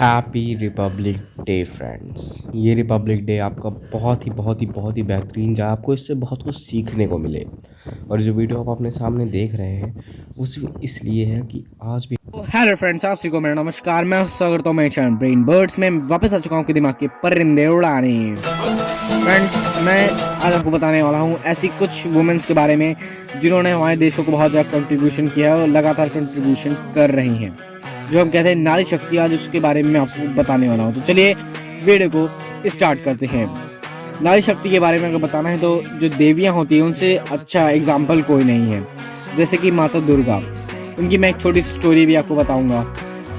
Happy Republic day friends. ये Republic day आपका बहुत ही बेहतरीन जाए, आपको इससे बहुत कुछ सीखने को मिले। और जो वीडियो आप अपने सामने देख रहे हैं वो सिर्फ इसलिए है कि आज भी हेलो फ्रेंड्स, आप सभी को मेरा नमस्कार। मैं स्वागत करता हूँ मेरे चैनल ब्रेन बर्ड्स में। वापस आ चुका हूँ आपके दिमाग के परिंदे उड़ाने। फ्रेंड्स, मैं आज आपको बताने वाला हूँ ऐसी कुछ वुमेन्स के बारे में जिन्होंने हमारे देशों को बहुत ज़्यादा कंट्रीब्यूशन किया है और लगातार कंट्रीब्यूशन कर रही हैं, जो हम कहते हैं नारी शक्ति। आज उसके बारे में मैं आपको बताने वाला हूँ। तो चलिए वीडियो को स्टार्ट करते हैं। नारी शक्ति के बारे में अगर बताना है तो जो देवियाँ होती हैं उनसे अच्छा एग्जाम्पल कोई नहीं है। जैसे कि माता दुर्गा, उनकी मैं एक छोटी स्टोरी भी आपको बताऊंगा।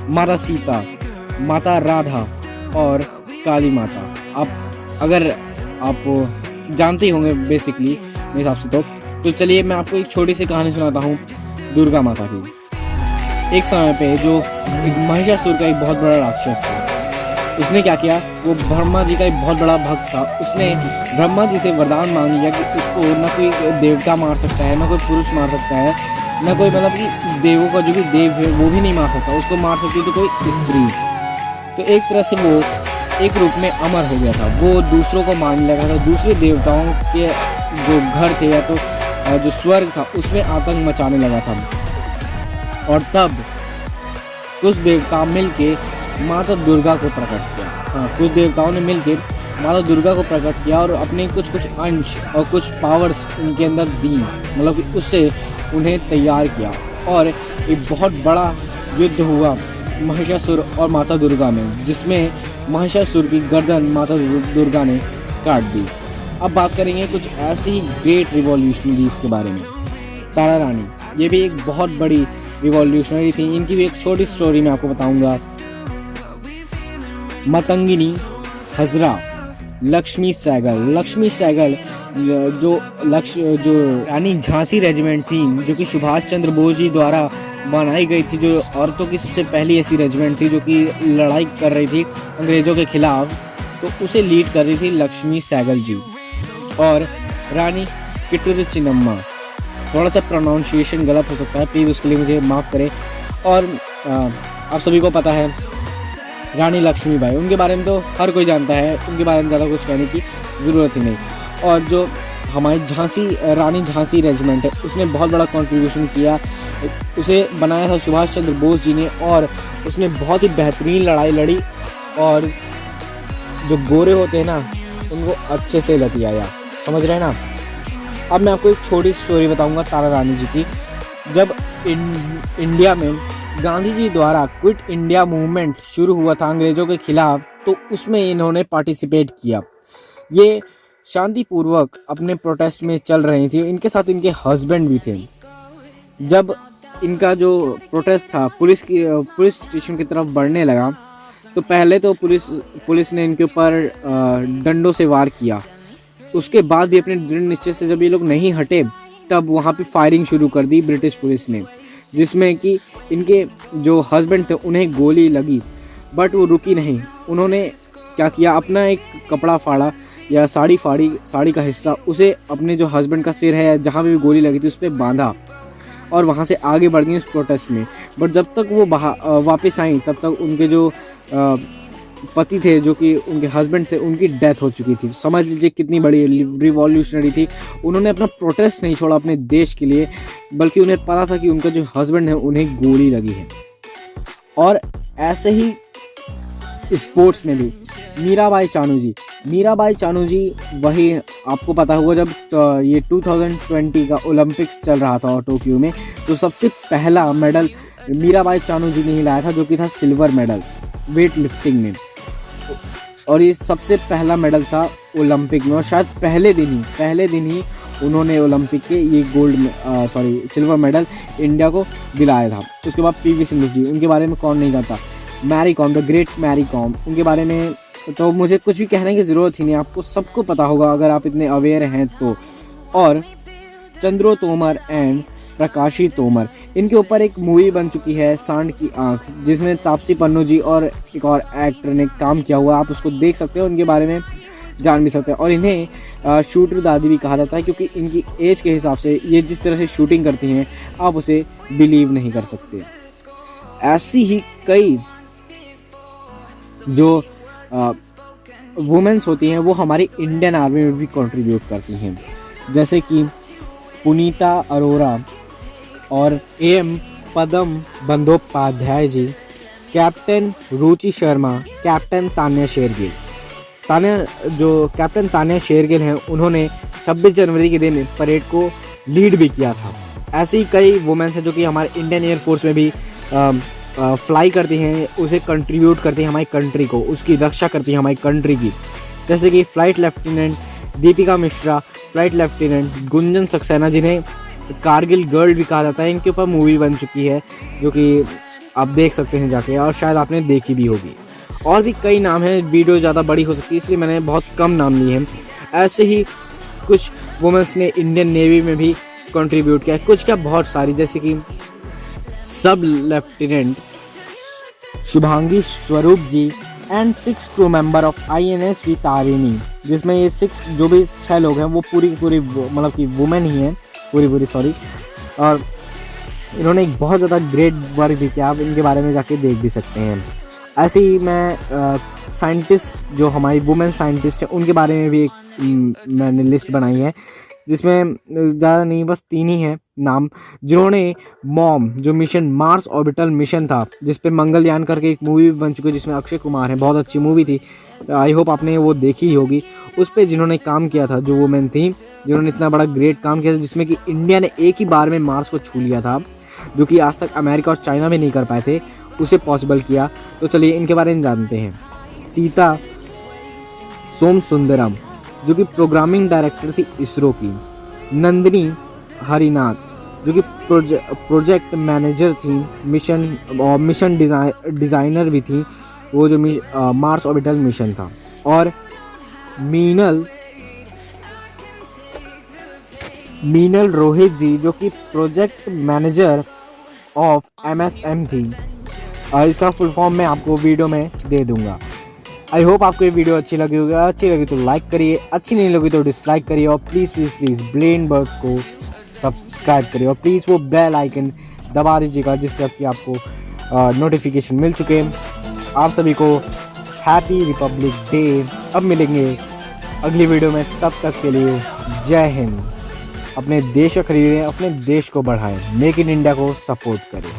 माता सीता, माता राधा और काली माता, अगर आप जानते ही होंगे बेसिकली मेरे हिसाब से। तो चलिए मैं आपको एक छोटी सी कहानी सुनाता हूँ दुर्गा माता की। एक समय पे जो एक महिषासुर का एक बहुत बड़ा राक्षस था, उसने क्या किया, वो ब्रह्मा जी का एक बहुत बड़ा भक्त था। उसने ब्रह्मा जी से वरदान मांग लिया कि उसको ना कोई देवता मार सकता है, ना कोई पुरुष मार सकता है, ना कोई मतलब कि देवों का जो भी देव है वो भी नहीं मार सकता। उसको मार सकती तो कोई स्त्री। तो एक तरह से वो एक रूप में अमर हो गया था। वो दूसरों को मारने लगा था। दूसरे देवताओं के जो घर थे या तो जो स्वर्ग था उसमें आतंक मचाने लगा था। और तब कुछ देवता मिलके माता दुर्गा को प्रकट किया। कुछ देवताओं ने मिलके माता दुर्गा को प्रकट किया और अपने कुछ अंश और कुछ पावर्स उनके अंदर दी, मतलब कि उससे उन्हें तैयार किया। और एक बहुत बड़ा युद्ध हुआ महिषासुर और माता दुर्गा में, जिसमें महिषासुर की गर्दन माता दुर्गा ने काट दी। अब बात करेंगे कुछ ऐसी ही ग्रेट रिवॉल्यूशनरीज के बारे में। तारा रानी, ये भी एक बहुत बड़ी रिवॉल्यूशनरी थी। इनकी भी एक छोटी स्टोरी मैं आपको बताऊंगा। मतंगिनी हजरा, लक्ष्मी सहगल जो रानी झांसी रेजिमेंट थी, जो कि सुभाष चंद्र बोस जी द्वारा बनाई गई थी, जो औरतों की सबसे पहली ऐसी रेजिमेंट थी जो कि लड़ाई कर रही थी अंग्रेजों के खिलाफ। तो उसे लीड कर रही थी लक्ष्मी सहगल जी। और रानी किटूर चिन्नम्मा, थोड़ा सा प्रोनाउंसिएशन गलत हो सकता है, प्लीज़ उसके लिए मुझे माफ़ करें। और आप सभी को पता है रानी लक्ष्मीबाई, उनके बारे में तो हर कोई जानता है, उनके बारे में ज़्यादा कुछ कहने की ज़रूरत ही नहीं। और जो हमारी रानी झांसी रेजिमेंट है, उसने बहुत बड़ा कंट्रीब्यूशन किया। उसे बनाया था सुभाष चंद्र बोस जी ने, और उसने बहुत ही बेहतरीन लड़ाई लड़ी और जो गोरे होते हैं ना उनको अच्छे से लतियाया, समझ रहे हैं ना। अब मैं आपको एक छोटी स्टोरी बताऊंगा तारा रानी जी की। जब इंडिया में गांधी जी द्वारा क्विट इंडिया मूवमेंट शुरू हुआ था अंग्रेजों के खिलाफ, तो उसमें इन्होंने पार्टिसिपेट किया। ये शांतिपूर्वक अपने प्रोटेस्ट में चल रही थी। इनके साथ इनके हस्बैंड भी थे। जब इनका जो प्रोटेस्ट था पुलिस स्टेशन की तरफ बढ़ने लगा, तो पहले तो पुलिस ने इनके ऊपर डंडों से वार किया। उसके बाद भी अपने दृढ़ निश्चय से जब ये लोग नहीं हटे, तब वहाँ पे फायरिंग शुरू कर दी ब्रिटिश पुलिस ने, जिसमें कि इनके जो हस्बैंड थे उन्हें गोली लगी, बट वो रुकी नहीं। उन्होंने क्या किया, अपना एक कपड़ा फाड़ा या साड़ी फाड़ी, साड़ी का हिस्सा, उसे अपने जो हस्बैंड का सिर है जहाँ पे भी गोली लगी थी उस पर बांधा और वहाँ से आगे बढ़ गई उस प्रोटेस्ट में। बट जब तक वो वापस आई, तब तक उनके जो पति थे, जो कि उनके हस्बैंड थे, उनकी डेथ हो चुकी थी। समझ लीजिए कितनी बड़ी रिवॉल्यूशनरी थी। उन्होंने अपना प्रोटेस्ट नहीं छोड़ा अपने देश के लिए, बल्कि उन्हें पता था कि उनका जो हस्बैंड है उन्हें गोली लगी है। और ऐसे ही स्पोर्ट्स में भी मीराबाई चानू जी, वही आपको पता होगा, जब ये 2020 का ओलंपिक्स चल रहा था टोक्यो में, तो सबसे पहला मेडल मीराबाई चानू जी ने ही लाया था, जो कि था सिल्वर मेडल वेट लिफ्टिंग में। और ये सबसे पहला मेडल था ओलंपिक में, और शायद पहले दिन ही उन्होंने ओलंपिक के ये सिल्वर मेडल इंडिया को दिलाया था। उसके बाद पीवी सिंधु जी, उनके बारे में कौन नहीं जानता। Mary Kom, the great Mary Kom, उनके बारे में तो मुझे कुछ भी कहने की ज़रूरत ही नहीं, आपको सबको पता होगा अगर आप इतने अवेयर हैं तो। और चंद्रो तोमर एंड प्रकाशी तोमर, इनके ऊपर एक मूवी बन चुकी है सांड की आंख, जिसमें तापसी पन्नू जी और एक और एक्टर ने काम किया हुआ। आप उसको देख सकते हो, उनके बारे में जान भी सकते हैं। और इन्हें शूटर दादी भी कहा जाता है, क्योंकि इनकी एज के हिसाब से ये जिस तरह से शूटिंग करती हैं आप उसे बिलीव नहीं कर सकते। ऐसी ही कई जो वुमेन्स होती हैं वो हमारी इंडियन आर्मी में भी कंट्रीब्यूट करती हैं, जैसे कि पुनीता अरोरा और एम पदम बंदोपाध्याय जी, कैप्टन रुचि शर्मा, कैप्टन तान्या शेरगिल। कैप्टन तान्या शेरगिल हैं, उन्होंने 26 जनवरी के दिन परेड को लीड भी किया था। ऐसे ही कई वुमेन्स हैं जो कि हमारे इंडियन एयरफोर्स में भी फ्लाई करती हैं, उसे कंट्रीब्यूट करती हैं हमारी कंट्री को, उसकी रक्षा करती हैं हमारी कंट्री की, जैसे कि flight lieutenant Deepika Mishra, flight lieutenant Gunjan Saxena, जिन्हें कारगिल गर्ल भी कहा जाता है। इनके ऊपर मूवी बन चुकी है जो कि आप देख सकते हैं जाके, और शायद आपने देखी भी होगी। और भी कई नाम हैं, वीडियो ज़्यादा बड़ी हो सकती है इसलिए मैंने बहुत कम नाम लिए हैं। ऐसे ही कुछ वुमेन्स ने इंडियन नेवी में भी कंट्रीब्यूट किया है, कुछ क्या बहुत सारी, जैसे कि सब lieutenant Shubhangi Swaroop ji and 6 crew member of INS V Tarini, जिसमें ये 6 जो भी 6 लोग हैं वो पूरी मतलब कि वुमेन ही हैं, पूरी सॉरी, और इन्होंने एक बहुत ज़्यादा ग्रेट वर्क भी किया, आप इनके बारे में जाके देख भी सकते हैं। ऐसे ही मैं साइंटिस्ट जो हमारी वुमेन साइंटिस्ट हैं उनके बारे में भी एक मैंने लिस्ट बनाई है, जिसमें ज़्यादा नहीं बस 3 ही हैं नाम, जिन्होंने मॉम जो मिशन मार्स ऑर्बिटल मिशन था, जिस पे मंगलयान करके एक मूवी बन चुकी है जिसमें अक्षय कुमार है, बहुत अच्छी मूवी थी, आई होप आपने वो देखी होगी। उस पर जिन्होंने काम किया था, जो वुमेन थी जिन्होंने इतना बड़ा ग्रेट काम किया था, जिसमें कि इंडिया ने एक ही बार में मार्स को छू लिया था, जो कि आज तक अमेरिका और चाइना में नहीं कर पाए थे, उसे पॉसिबल किया। तो चलिए इनके बारे में जानते हैं। सीता सोम सुंदरम जो कि प्रोग्रामिंग डायरेक्टर थी इसरो की, नंदिनी हरिनाथ जो कि प्रोजेक्ट मैनेजर थी, मिशन डिज़ाइनर भी थी, वो जो मार्स ऑर्बिटल मिशन था, और मीनल रोहित जी जो कि प्रोजेक्ट मैनेजर ऑफ MSM थी, और इसका फुल फॉर्म मैं आपको वीडियो में दे दूंगा। आई होप आपको ये वीडियो अच्छी लगी होगी, अच्छी लगी तो लाइक करिए, अच्छी नहीं लगी तो डिसलाइक करिए, और प्लीज़ ब्रेन बर्ड को सब्सक्राइब करिए, और प्लीज़ वो बेल आइकन दबा दीजिएगा जिससे कि आपको नोटिफिकेशन मिल चुके। आप सभी को हैप्पी रिपब्लिक डे। अब मिलेंगे अगली वीडियो में, तब तक के लिए जय हिंद। अपने देश को खरीदें, अपने देश को बढ़ाएं, मेक इन इंडिया को सपोर्ट करें।